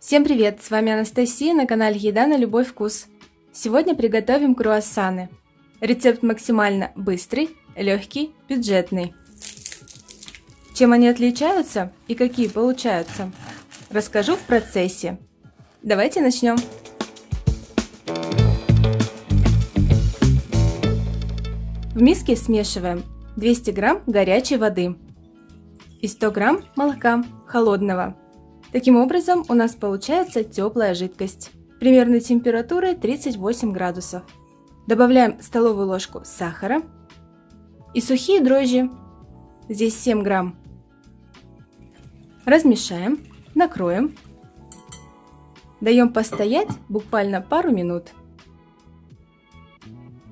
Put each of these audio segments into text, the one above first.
Всем привет! С вами Анастасия на канале Еда на любой вкус. Сегодня приготовим круассаны. Рецепт максимально быстрый, легкий, бюджетный. Чем они отличаются и какие получаются, расскажу в процессе. Давайте начнем. В миске смешиваем 200 грамм горячей воды и 100 грамм молока холодного. Таким образом у нас получается теплая жидкость, примерной температуры 38 градусов. Добавляем столовую ложку сахара и сухие дрожжи, здесь 7 грамм. Размешаем, накроем, даем постоять буквально пару минут.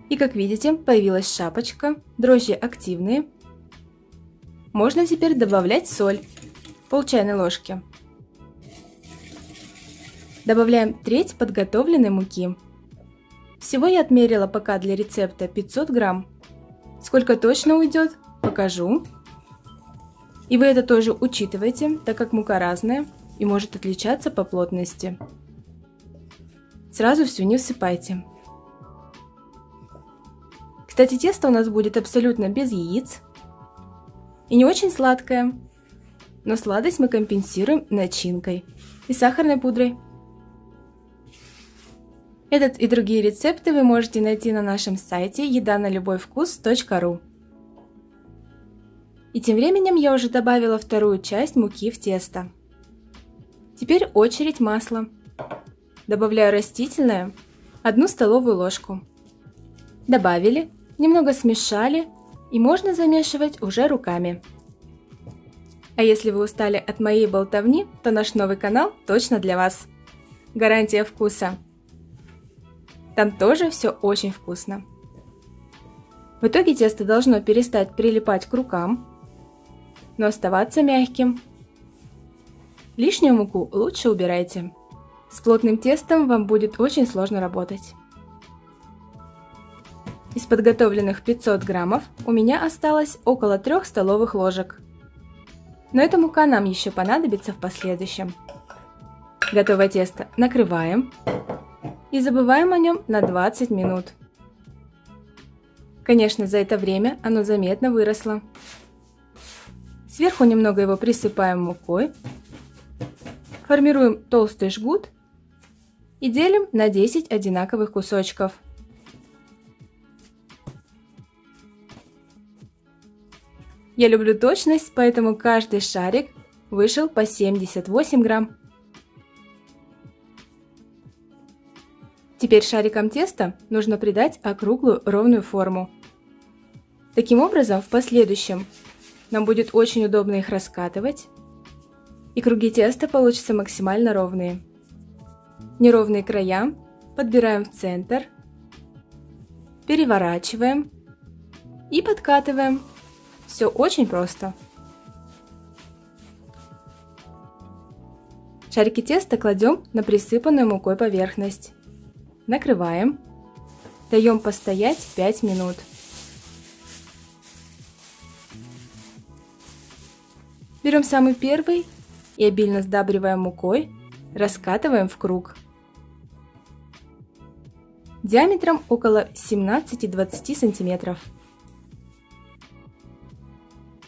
И как видите, появилась шапочка, дрожжи активные. Можно теперь добавлять соль, пол чайной ложки. Добавляем треть подготовленной муки. Всего я отмерила пока для рецепта 500 грамм. Сколько точно уйдет, покажу. И вы это тоже учитывайте, так как мука разная и может отличаться по плотности. Сразу всю не всыпайте. Кстати, тесто у нас будет абсолютно без яиц и не очень сладкое, но сладость мы компенсируем начинкой и сахарной пудрой. Этот и другие рецепты вы можете найти на нашем сайте еданalюбойвкус.ру. И тем временем я уже добавила вторую часть муки в тесто. Теперь очередь масла. Добавляю растительное, 1 столовую ложку. Добавили, немного смешали и можно замешивать уже руками. А если вы устали от моей болтовни, то наш новый канал точно для вас. Гарантия вкуса. Там тоже все очень вкусно. В итоге тесто должно перестать прилипать к рукам, но оставаться мягким. Лишнюю муку лучше убирайте. С плотным тестом вам будет очень сложно работать. Из подготовленных 500 граммов у меня осталось около 3 столовых ложек. Но эта мука нам еще понадобится в последующем. Готовое тесто накрываем и забываем о нем на 20 минут. Конечно, за это время оно заметно выросло. Сверху немного его присыпаем мукой, формируем толстый жгут и делим на 10 одинаковых кусочков. Я люблю точность, поэтому каждый шарик вышел по 78 грамм. Теперь шарикам теста нужно придать округлую ровную форму. Таким образом, в последующем нам будет очень удобно их раскатывать, и круги теста получатся максимально ровные. Неровные края подбираем в центр, переворачиваем и подкатываем. Все очень просто. Шарики теста кладем на присыпанную мукой поверхность. Накрываем. Даем постоять 5 минут. Берем самый первый и обильно сдабриваем мукой, раскатываем в круг. Диаметром около 17-20 сантиметров.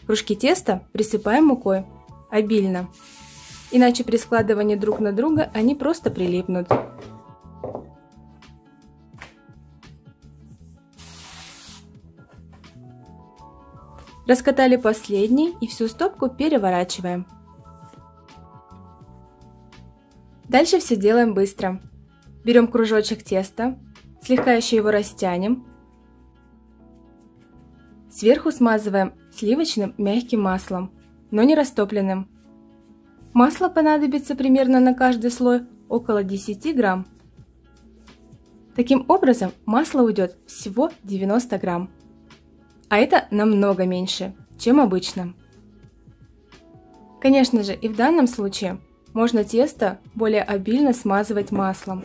Кружки теста присыпаем мукой обильно, иначе при складывании друг на друга они просто прилипнут. Раскатали последний и всю стопку переворачиваем. Дальше все делаем быстро. Берем кружочек теста, слегка еще его растянем. Сверху смазываем сливочным мягким маслом, но не растопленным. Масла понадобится примерно на каждый слой около 10 грамм. Таким образом масла уйдет всего 90 грамм. А это намного меньше, чем обычно. Конечно же, и в данном случае можно тесто более обильно смазывать маслом.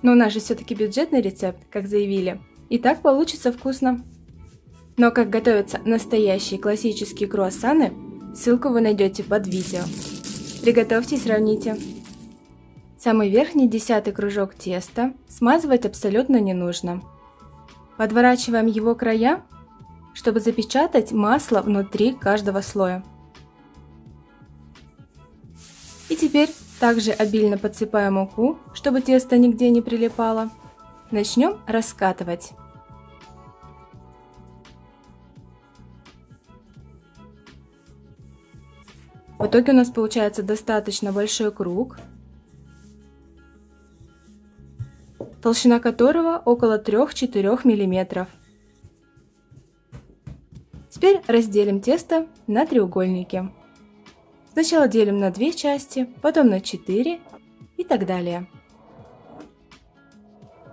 Но у нас же все-таки бюджетный рецепт, как заявили, и так получится вкусно. Но как готовятся настоящие классические круассаны, ссылку вы найдете под видео. Приготовьте и сравните. Самый верхний 10-й кружок теста смазывать абсолютно не нужно. Подворачиваем его края, чтобы запечатать масло внутри каждого слоя. И теперь также обильно подсыпаем муку, чтобы тесто нигде не прилипало. Начнем раскатывать. В итоге у нас получается достаточно большой круг, толщина которого около 3-4 мм. Теперь разделим тесто на треугольники. Сначала делим на 2 части, потом на 4 и так далее.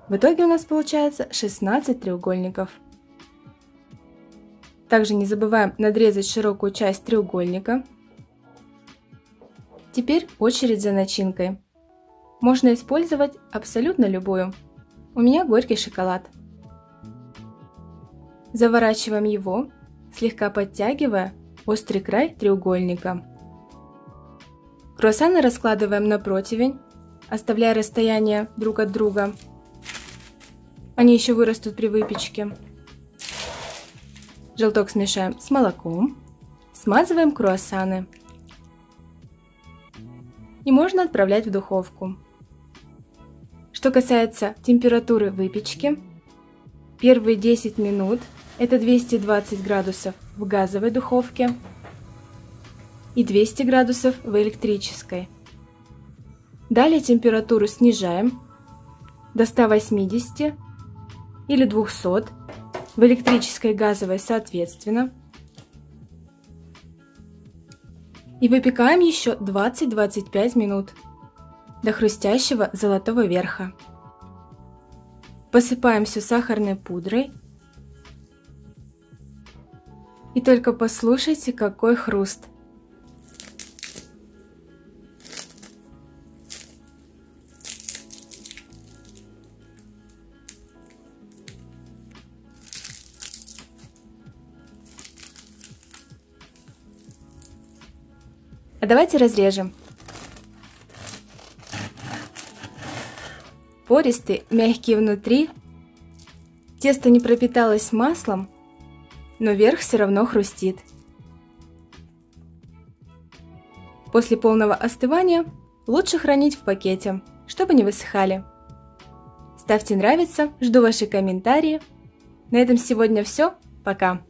В итоге у нас получается 16 треугольников. Также не забываем надрезать широкую часть треугольника. Теперь очередь за начинкой. Можно использовать абсолютно любую. У меня горький шоколад. Заворачиваем его, слегка подтягивая острый край треугольника. Круассаны раскладываем на противень, оставляя расстояние друг от друга. Они еще вырастут при выпечке. Желток смешаем с молоком. Смазываем круассаны. И можно отправлять в духовку. Что касается температуры выпечки, первые 10 минут это 220 градусов в газовой духовке и 200 градусов в электрической. Далее температуру снижаем до 180 или 200 в электрической и газовой соответственно. И выпекаем еще 20-25 минут до хрустящего золотого верха. Посыпаем все сахарной пудрой. И только послушайте, какой хруст! А давайте разрежем. Пористый, мягкий внутри. Тесто не пропиталось маслом, но верх все равно хрустит. После полного остывания лучше хранить в пакете, чтобы не высыхали. Ставьте нравится, жду ваши комментарии. На этом сегодня все. Пока!